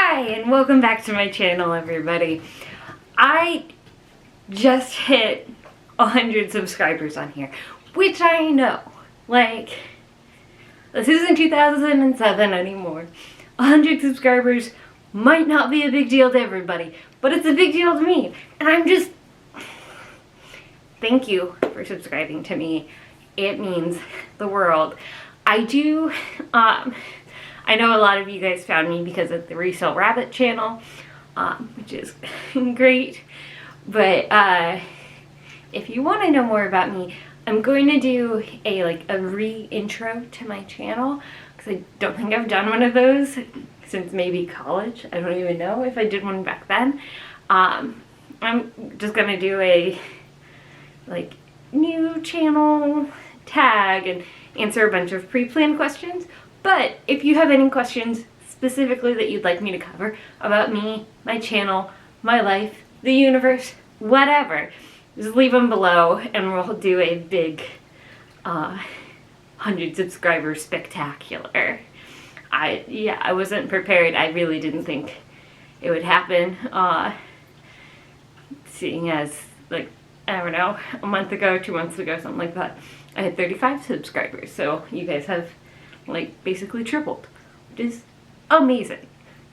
Hi, and welcome back to my channel, everybody. I just hit 100 subscribers on here, which I know, like, this isn't 2007 anymore. 100 subscribers might not be a big deal to everybody, but it's a big deal to me, and I'm just, thank you for subscribing to me. It means the world. I know a lot of you guys found me because of the Resell Rabbit channel, which is great, but if you want to know more about me, I'm going to do a re-intro to my channel, because I don't think I've done one of those since maybe college. I don't even know if I did one back then. I'm just going to do a new channel tag and answer a bunch of pre-planned questions. But if you have any questions specifically that you'd like me to cover about me, my channel, my life, the universe, whatever, just leave them below and we'll do a big 100 subscriber spectacular. I wasn't prepared. I really didn't think it would happen, seeing as, like, I don't know, a month ago, 2 months ago, something like that, I had 35 subscribers. So you guys have basically tripled, which is amazing.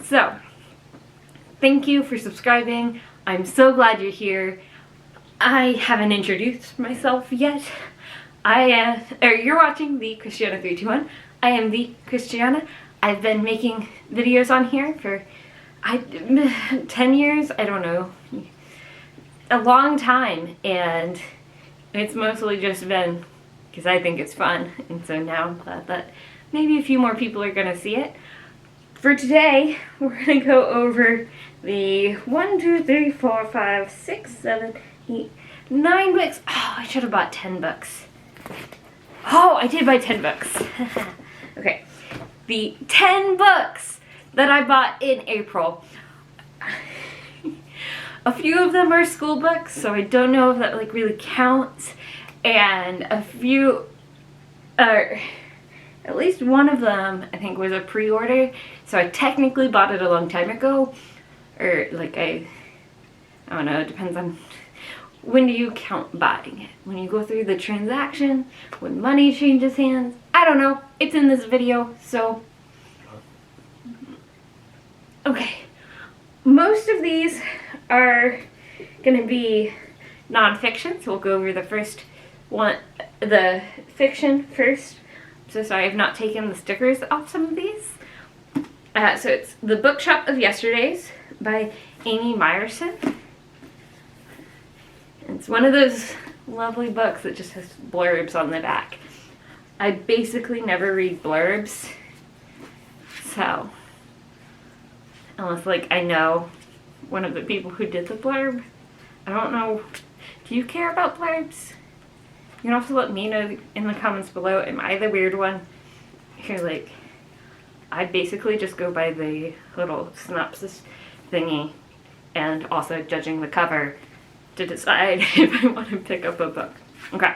So thank you for subscribing. I'm so glad you're here. I haven't introduced myself yet. You're watching the Christiana 321. I am the Christiana. I've been making videos on here for 10 years, I don't know, a long time, and it's mostly just been because I think it's fun, and so now I'm glad that maybe a few more people are gonna see it. For today, we're gonna go over the 1, 2, 3, 4, 5, 6, 7, 8, 9 books. Oh, I should have bought 10 books. Oh, I did buy 10 books. Okay, the 10 books that I bought in April. A few of them are school books, so I don't know if that really counts, and a few are. At least one of them, I think, was a pre-order, so I technically bought it a long time ago, or I don't know, it depends on when do you count buying it. When you go through the transaction, when money changes hands, I don't know, it's in this video, so. Okay, most of these are gonna be non-fiction, so we'll go over the first one, the fiction first. So sorry, I've not taken the stickers off some of these. So it's The Bookshop of Yesterdays by Amy Myerson. It's one of those lovely books that just has blurbs on the back. I basically never read blurbs, so unless I know one of the people who did the blurb. I don't know, do you care about blurbs? You can also let me know in the comments below, am I the weird one? Here, I basically just go by the little synopsis thingy and also judging the cover to decide if I want to pick up a book. Okay,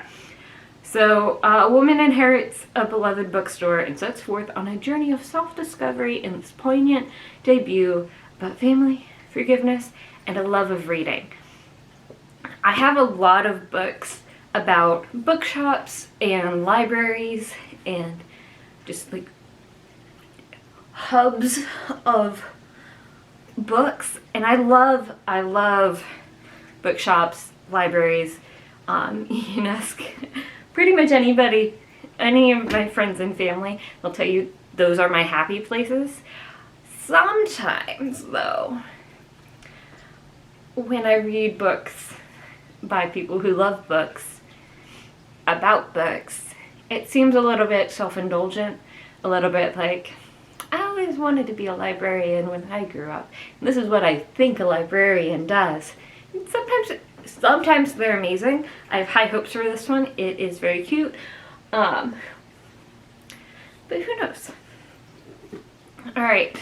so a woman inherits a beloved bookstore and sets forth on a journey of self-discovery in this poignant debut about family, forgiveness, and a love of reading. I have a lot of books about bookshops and libraries and just hubs of books, and I love bookshops, libraries. You can ask pretty much anybody, any of my friends and family, they'll tell you those are my happy places. Sometimes though, when I read books by people who love books, about books, it seems a little bit self-indulgent, a little bit I always wanted to be a librarian when I grew up. And this is what I think a librarian does. And sometimes they're amazing. I have high hopes for this one. It is very cute. But who knows? Alright.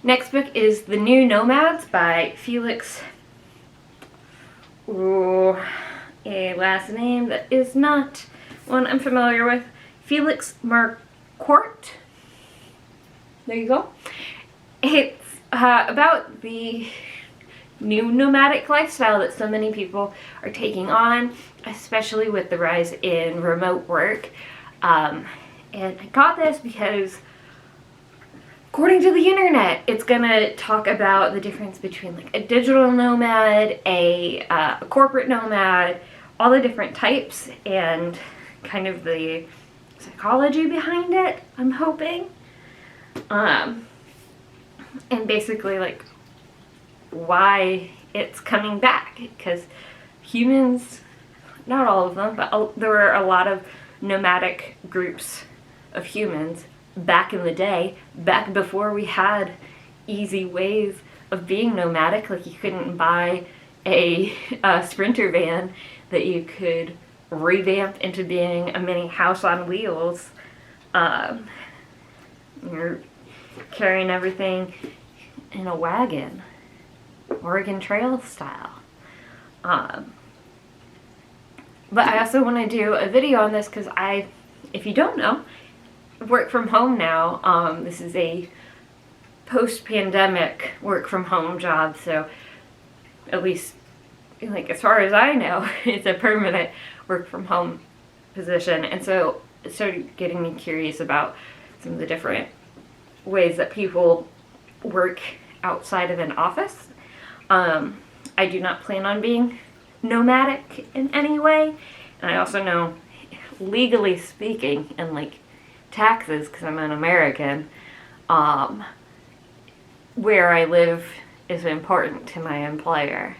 Next book is The New Nomads by Felix. Ooh. A last name that is not one I'm familiar with. Felix Marquardt. There you go. It's about the new nomadic lifestyle that so many people are taking on, especially with the rise in remote work. And I got this because, according to the internet, it's gonna talk about the difference between like a digital nomad, a corporate nomad, all the different types, and kind of the psychology behind it, I'm hoping. And basically like why it's coming back, because humans, not all of them, but there were a lot of nomadic groups of humans back in the day, back before we had easy ways of being nomadic. Like you couldn't buy a Sprinter van that you could revamp into being a mini house on wheels. You're carrying everything in a wagon, Oregon Trail style. But I also want to do a video on this because if you don't know, work from home now. This is a post-pandemic work from home job, so at least like as far as I know, it's a permanent work from home position. And so it started getting me curious about some of the different ways that people work outside of an office. I do not plan on being nomadic in any way, and I also know, legally speaking, and like taxes, because I'm an American, where I live is important to my employer.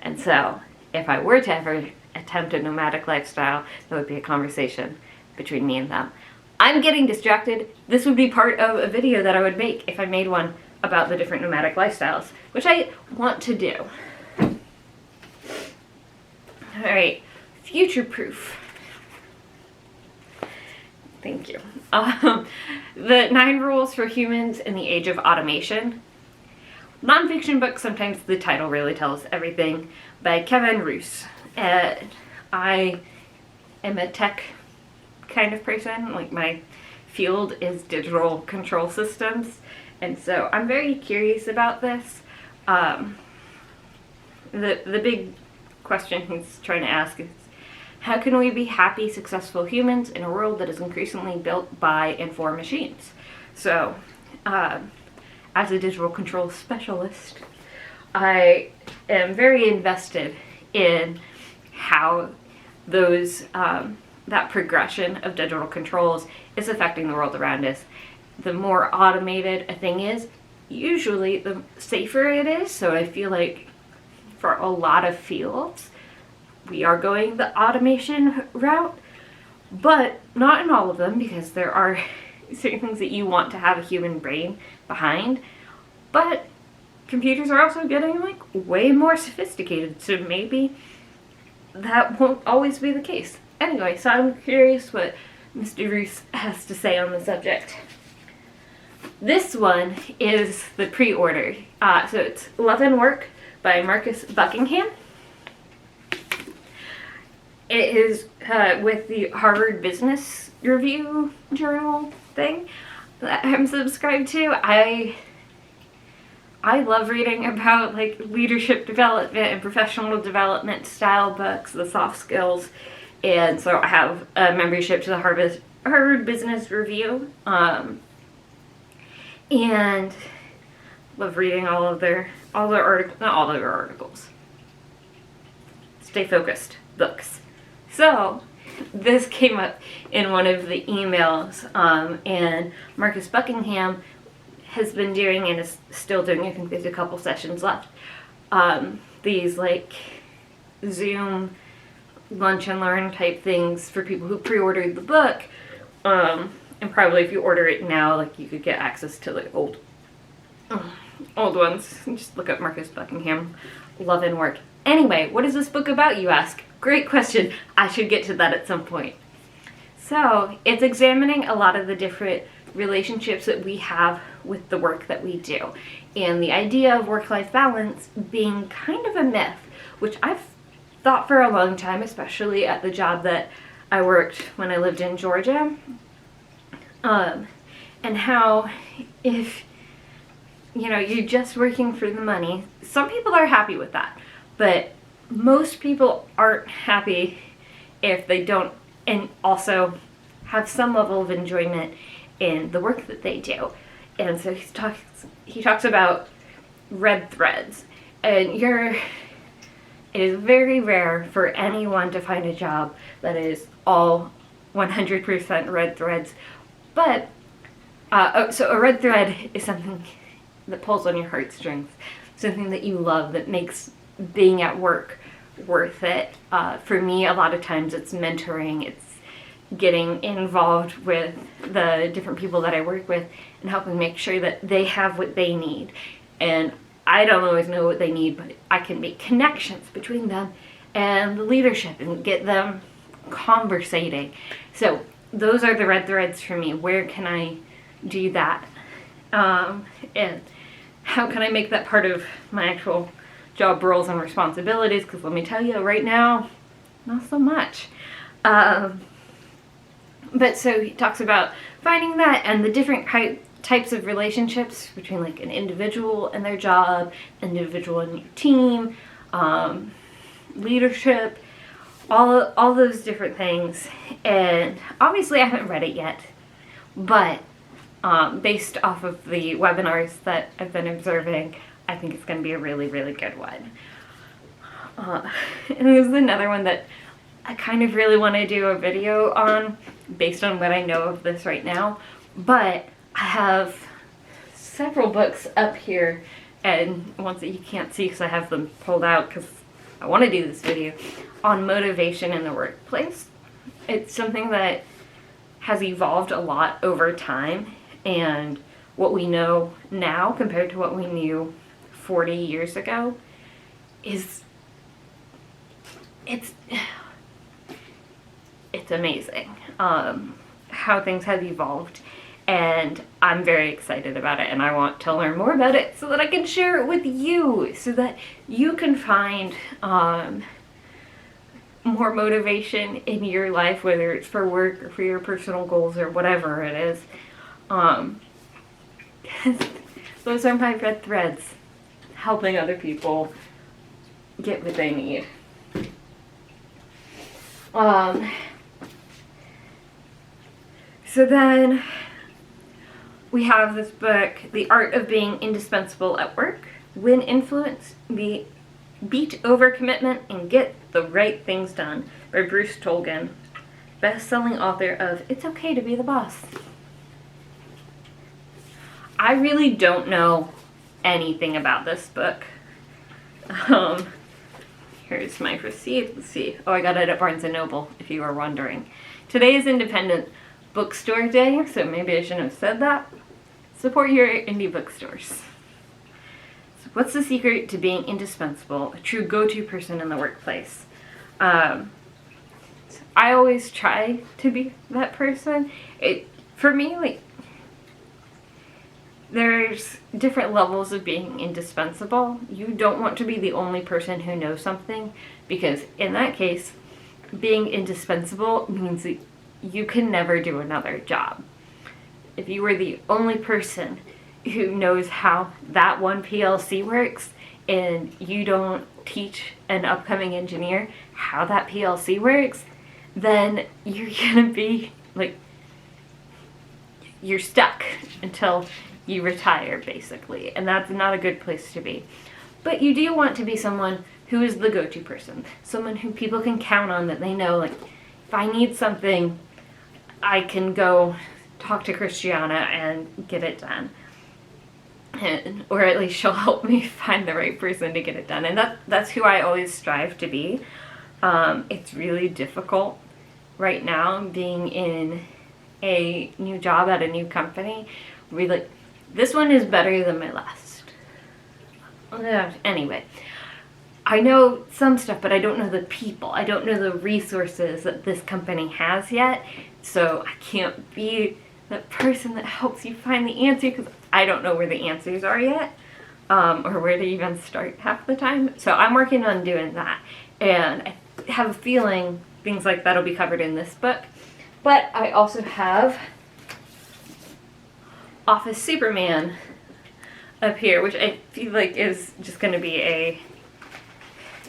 And so if I were to ever attempt a nomadic lifestyle, that would be a conversation between me and them. I'm getting distracted. This would be part of a video that I would make if I made one about the different nomadic lifestyles, which I want to do. Alright, future proof. Thank you. The 9 Rules for Humans in the Age of Automation. Nonfiction book, sometimes the title really tells everything, by Kevin Roos. I am a tech kind of person. Like my field is digital control systems, and so I'm very curious about this. The big question he's trying to ask is, how can we be happy, successful humans in a world that is increasingly built by and for machines? So, as a digital control specialist, I am very invested in how those that progression of digital controls is affecting the world around us. The more automated a thing is, usually the safer it is. So I feel like for a lot of fields, we are going the automation route, but not in all of them, because there are certain things that you want to have a human brain behind. But computers are also getting like way more sophisticated, so maybe that won't always be the case. Anyway, so I'm curious what Mr. Roos has to say on the subject. This one is the pre-order. So it's Love and Work by Marcus Buckingham. It is with the Harvard Business Review Journal thing that I'm subscribed to. I love reading about like leadership development and professional development style books, the soft skills, and so I have a membership to the Harvard Business Review, and love reading all their articles, not all their articles. Stay focused books. So this came up in one of the emails, and Marcus Buckingham has been doing and is still doing, I think there's a couple sessions left, these like Zoom lunch and learn type things for people who pre-ordered the book, and probably if you order it now, like you could get access to the old ones. Just look up Marcus Buckingham, Love and Work. Anyway, what is this book about, you ask? Great question. I should get to that at some point. So it's examining a lot of the different relationships that we have with the work that we do, and the idea of work-life balance being kind of a myth, which I've thought for a long time, especially at the job that I worked when I lived in Georgia, and how if you know, you're just working for the money. Some people are happy with that, but most people aren't happy if they don't, and also have some level of enjoyment in the work that they do. And so he talks about red threads, and it is very rare for anyone to find a job that is all 100% red threads. But so a red thread is something that pulls on your heartstrings, something that you love, that makes being at work worth it. For me, a lot of times it's mentoring, it's getting involved with the different people that I work with and helping make sure that they have what they need. And I don't always know what they need, but I can make connections between them and the leadership and get them conversating. So those are the red threads for me. Where can I do that? And how can I make that part of my actual job roles and responsibilities? Because let me tell you, right now, not so much. But so he talks about finding that and the different types of relationships between like an individual and their job, individual and your team, leadership, all those different things. And obviously I haven't read it yet, but based off of the webinars that I've been observing, I think it's going to be a really, really good one. And there's another one that I kind of really want to do a video on based on what I know of this right now, but I have several books up here and ones that you can't see because I have them pulled out because I want to do this video on motivation in the workplace. It's something that has evolved a lot over time, and what we know now compared to what we knew 40 years ago is it's amazing how things have evolved, and I'm very excited about it, and I want to learn more about it so that I can share it with you, so that you can find more motivation in your life, whether it's for work or for your personal goals or whatever it is. Those are my red threads, helping other people get what they need. So then we have this book, The Art of Being Indispensable at Work, Win Influence, Beat Overcommitment, and Get the Right Things Done by Bruce Tolgan, best-selling author of It's Okay to Be the Boss. I really don't know anything about this book. Here's my receipt. Let's see. Oh, I got it at Barnes & Noble, if you were wondering. Today is Independent Bookstore Day, so maybe I shouldn't have said that. Support your indie bookstores. So what's the secret to being indispensable, a true go-to person in the workplace? I always try to be that person. For me, like, there's different levels of being indispensable. You don't want to be the only person who knows something, because in that case, being indispensable means that you can never do another job. If you were the only person who knows how that one PLC works, and you don't teach an upcoming engineer how that PLC works, then you're gonna be like, you're stuck until you retire, basically, and that's not a good place to be. But you do want to be someone who is the go-to person, someone who people can count on, that they know, like, if I need something, I can go talk to Christiana and get it done. Or at least she'll help me find the right person to get it done. And that's who I always strive to be. It's really difficult right now being in a new job at a new company. Really, this one is better than my last. Anyway, I know some stuff, but I don't know the people. I don't know the resources that this company has yet. So I can't be that person that helps you find the answer, because I don't know where the answers are yet, or where to even start half the time. So I'm working on doing that, and I have a feeling things like that will be covered in this book. But I also have Office Superman up here, which I feel like is just going to be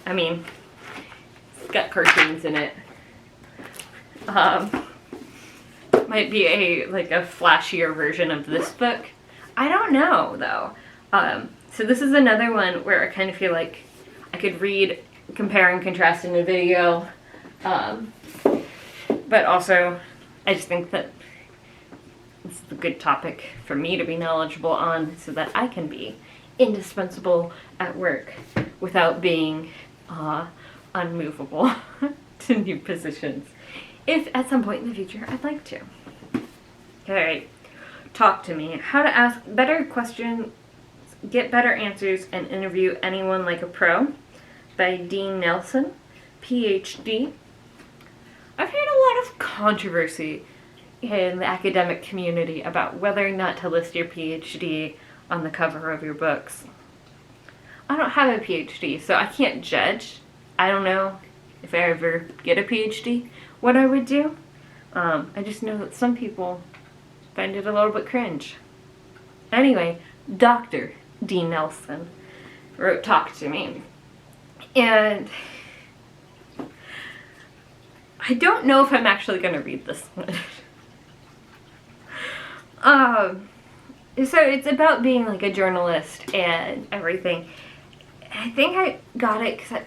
it's got cartoons in it. Might be a flashier version of this book. I don't know though. So this is another one where I kind of feel like I could read, compare and contrast in a video, but also I just think that it's a good topic for me to be knowledgeable on so that I can be indispensable at work without being unmovable to new positions, if at some point in the future I'd like to. Alright, talk to me. How to ask better questions, get better answers, and interview anyone like a pro, by Dean Nelson, PhD. I've heard a lot of controversy in the academic community about whether or not to list your PhD on the cover of your books. I don't have a PhD, so I can't judge. I don't know if I ever get a PhD what I would do. I just know that some people find it a little bit cringe. Anyway, Dr. Dean Nelson wrote Talk to Me. And I don't know if I'm actually going to read this one. So it's about being like a journalist and everything. I think I got it because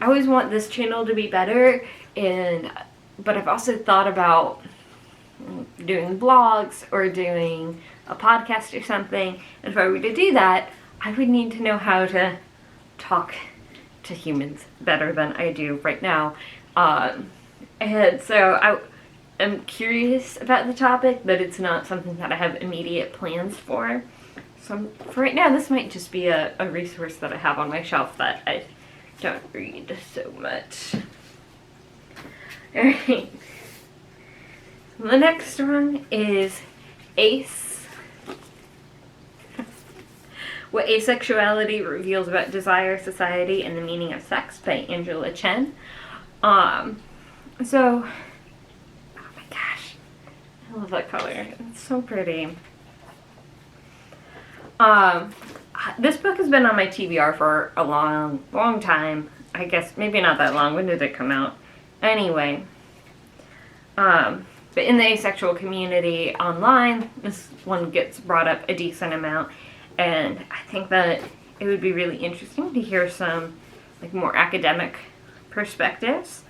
I always want this channel to be better, but I've also thought about doing blogs or doing a podcast or something. And if I were to do that, I would need to know how to talk to humans better than I do right now. And so I'm curious about the topic, but it's not something that I have immediate plans for. So for right now, this might just be a resource that I have on my shelf that I don't read so much. Alright. The next one is Ace. What Asexuality Reveals About Desire, Society, and the Meaning of Sex by Angela Chen. So, oh my gosh, I love that color. It's so pretty. This book has been on my TBR for a long time. I guess maybe not that long. When did it come out? Anyway, but in the asexual community online, this one gets brought up a decent amount, and I think that it would be really interesting to hear some more academic perspectives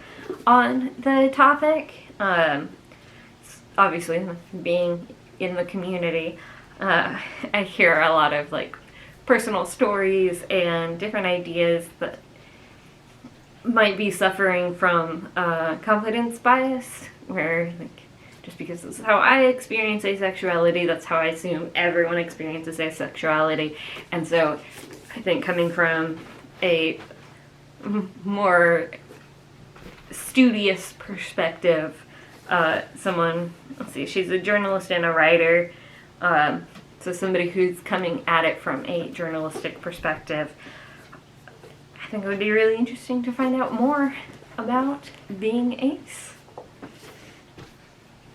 on the topic. Obviously, being in the community, I hear a lot of personal stories and different ideas that might be suffering from confidence bias, where just because this is how I experience asexuality, that's how I assume everyone experiences asexuality. And so I think coming from a more studious perspective, someone, let's see, she's a journalist and a writer, so somebody who's coming at it from a journalistic perspective, I think it would be really interesting to find out more about being ace.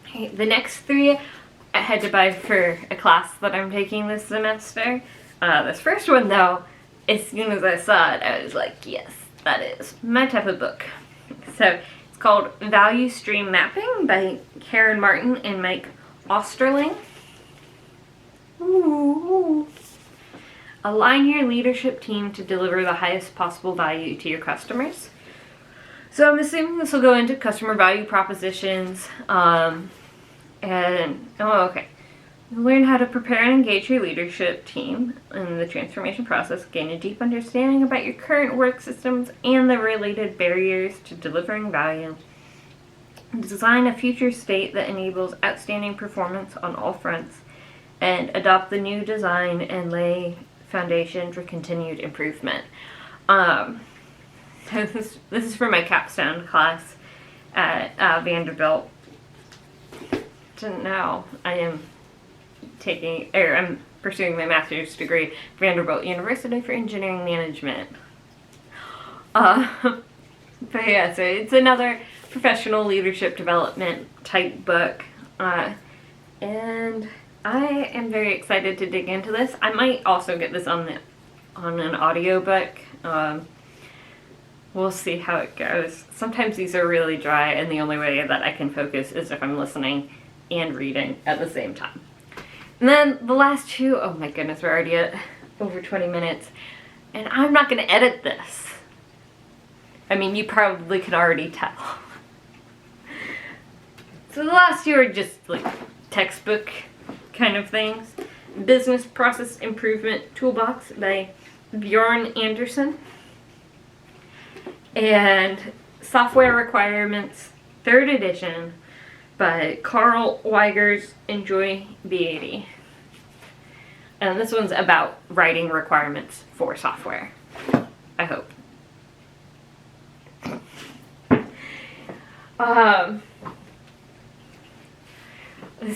Okay, the next three I had to buy for a class that I'm taking this semester. This first one though, as soon as I saw it, I was like, yes, that is my type of book. So it's called Value Stream Mapping by Karen Martin and Mike Osterling. Ooh. Align your leadership team to deliver the highest possible value to your customers. So I'm assuming this will go into customer value propositions. Okay. Learn how to prepare and engage your leadership team in the transformation process. Gain a deep understanding about your current work systems and the related barriers to delivering value. Design a future state that enables outstanding performance on all fronts. And adopt the new design and lay foundation for continued improvement. So this is for my capstone class at Vanderbilt. Now I'm pursuing my master's degree at Vanderbilt University for Engineering Management. But yeah, so it's another professional leadership development type book, and I am very excited to dig into this. I might also get this on an audiobook. We'll see how it goes. Sometimes these are really dry, and the only way that I can focus is if I'm listening and reading at the same time. And then the last two, oh my goodness, we're already at over 20 minutes, and I'm not going to edit this. I mean, you probably can already tell. So the last two are just like textbook kind of things. Business Process Improvement Toolbox by Bjorn Anderson. And Software Requirements, 3rd edition by Carl Weigers and Joy Beatty. And this one's about writing requirements for software, I hope.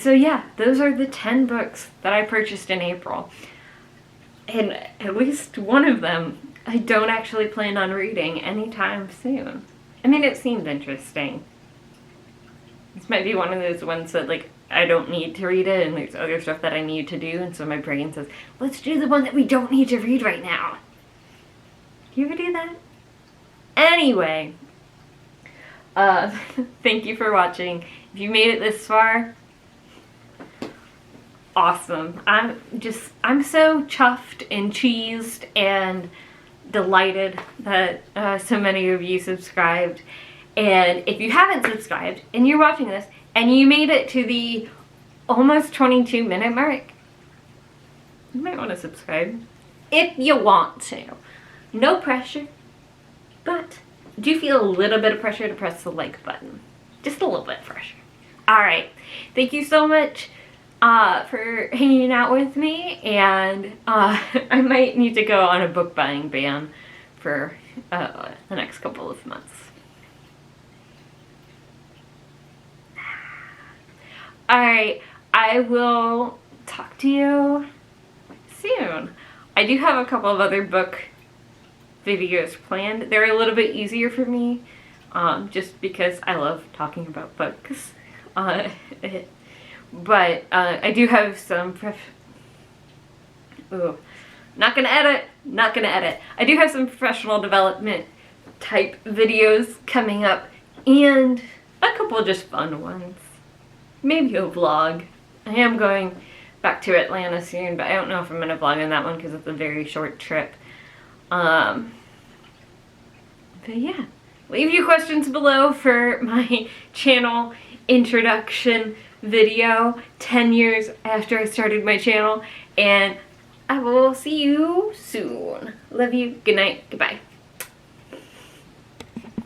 So yeah, those are the 10 books that I purchased in April. And at least one of them I don't actually plan on reading anytime soon. I mean, it seemed interesting. This might be one of those ones that, like, I don't need to read it and there's other stuff that I need to do, and so my brain says, let's do the one that we don't need to read right now. Do you ever do that? Anyway, thank you for watching. If you made it this far, awesome. I'm so chuffed and cheesed and delighted that so many of you subscribed. And if you haven't subscribed and you're watching this and you made it to the almost 22-minute mark, you might want to subscribe if you want to. No pressure, but do feel a little bit of pressure to press the like button. Just a little bit of pressure. Alright, thank you so much for hanging out with me, and I might need to go on a book buying ban for the next couple of months. Alright, I will talk to you soon. I do have a couple of other book videos planned. They're a little bit easier for me, just because I love talking about books. But I do have some not gonna edit. I do have some professional development type videos coming up, and a couple of just fun ones. Maybe a vlog. I am going back to Atlanta soon, but I don't know if I'm gonna vlog on that one because it's a very short trip. But yeah, leave your questions below for my channel introduction video 10 years after I started my channel, and I will see you soon. Love you. Good night. Goodbye.